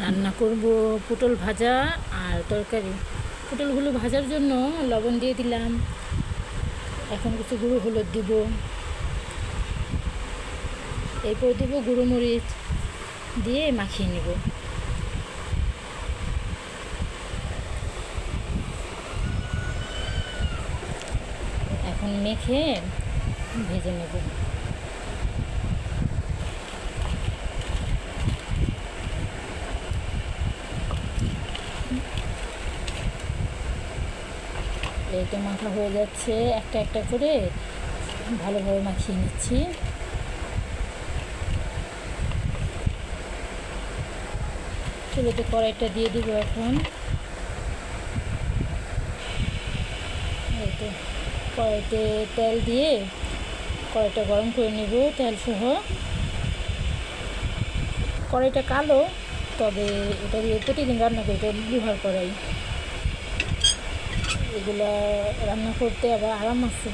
রান্না করব পটল ভাজা আর তরকারি। পটলগুলো ভাজার জন্য লবণ দিয়ে দিলাম, এখন কিছু গুঁড়ো হলুদ দিব, এরপর দেব গুঁড়ো মরিচ দিয়ে মাখিয়ে নেব। এখন মেখে ভেজে নেব। এই তো মাখা হয়ে যাচ্ছে, একটা একটা করে ভালোভাবে মাখিয়ে নিচ্ছি। চুলোতে কড়াইটা দিয়ে দিব এখন। এই তো কড়াইতে তেল দিয়ে কড়াইটা গরম করে নেব তেল সহ। কড়াইটা কালো, তবে এটা দিয়ে প্রতিদিন রান্না করি, এটা লিভার কড়াই, এগুলা রান্না করতে আবার আরাম আছে।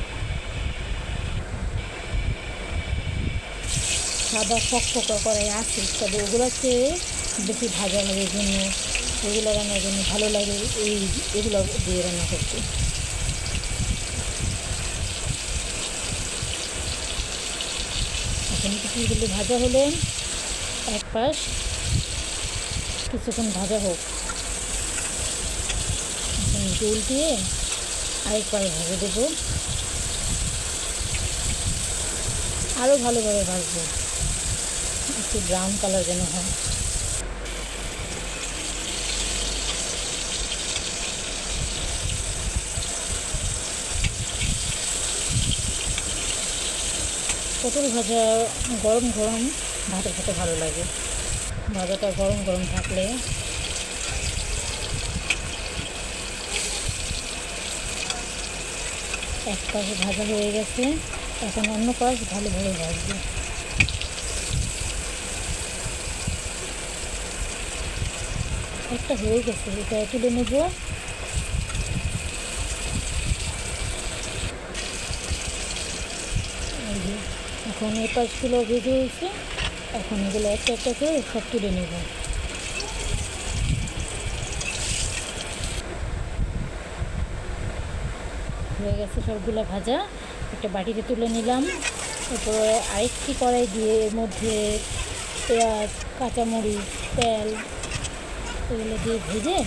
সাদা ফকফকা কড়াই আছে, তবে ওগুলোতে বেশি ভাজা লাগে জন্য, এগুলো রান্নার জন্য ভালো লাগে এগুলো দিয়ে রান্না করতে। এখন কিছুগুলো ভাজা হলে এক পাশ কিছুক্ষণ ভাজা হোক, এখন তেল দিয়ে আরেক পাশ ভেজে দেবো, আরও ভালোভাবে ভাজবো, একটু ব্রাউন কালার যেন হয়। পটল ভাজা গরম গরম ভাতে খেতে ভালো লাগে। ভাজাটা গরম গরম থাকলে এক পাশ ভাজা হয়ে গেছে, এখন অন্য পাশ ভালোভাবে ভাজবো। একটা হয়ে গেছে, এটা তুলে নেব। এখন এই পাশগুলো ভেজে হয়েছে, এখন এগুলো একটা একটা করে সব তুলে নেব। হয়ে গেছে সবগুলো ভাজা, একটা বাটিতে তুলে নিলাম। এরপরে আরেকটি কড়াই দিয়ে এর মধ্যে পেঁয়াজ, কাঁচামরিচ, তেল এগুলো দিয়ে ভেজে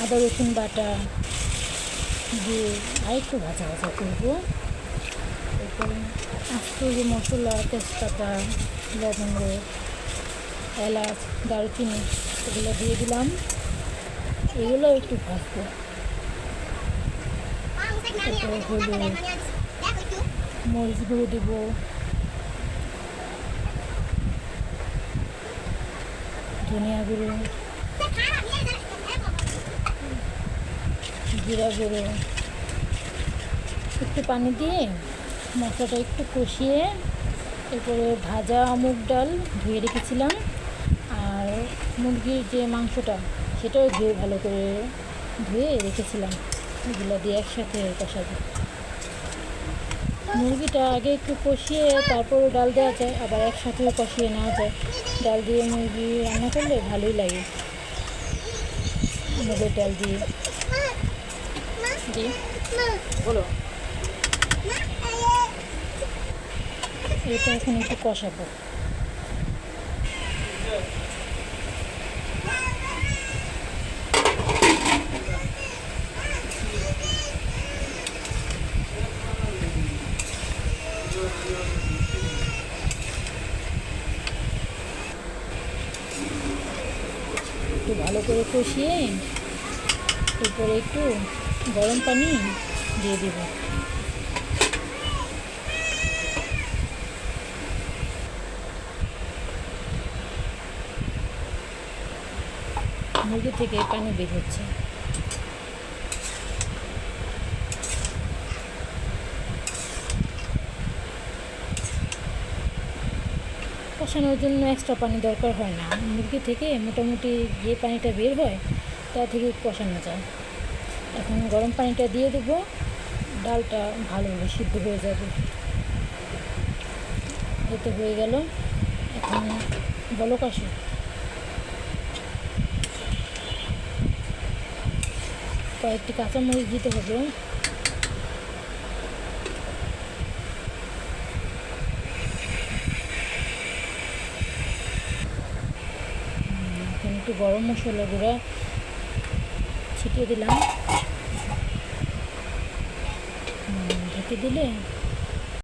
আদা রসুন বাটা দিয়ে আরেকটু ভাজা ভাজা করবো। এরপরে আস্ত যে মশলা, তেজপাতা, লবঙ্গ, এলাচ, দারুচিনি এগুলো দিয়ে দিলাম, এগুলো একটু ভাজবো। তারপরে হলুদ, মরিচ গুঁড়ো দেবো, ধনিয়া গুঁড়ো, জিরা গুঁড়ো, একটু পানি দিয়ে মশলাটা একটু কষিয়ে এরপরে ভাজা মুগ ডাল ধুয়ে রেখেছিলাম আর মুরগির যে মাংসটা সেটাও ধুয়ে ভালো করে ধুয়ে রেখেছিলাম, এগুলো দিয়ে একসাথে কষাবো। মুরগিটা আগে একটু কষিয়ে তারপর ডাল দেওয়া যায়, আবার একসাথেও কষিয়ে নেওয়া যায়। ডাল দিয়ে মুরগি রান্না করলে ভালোই লাগে, মুগের ডাল দিয়ে। জি বলো। এটা এখন একটু কষাবো। একটু ভালো করে কষিয়ে এরপরে একটু গরম পানি দিয়ে দিব। মুরগি থেকে পানি বের হচ্ছে। কষানোর জন্য এক্সট্রা পানি দরকার হয় না, মুরগি থেকে মোটামুটি যে পানিটা বের হয় তা থেকে কষানো যায়। এখন গরম পানিটা দিয়ে দেবো, ডালটা ভালোভাবে সিদ্ধ হয়ে যাবে। এতে হয়ে গেল। এখন বলক আসে, কয়েকটি কাঁচামরিচ দিতে হবে। এখন একটু গরম মশলা গুঁড়া ছিটিয়ে দিলাম। ঢেকে দিলে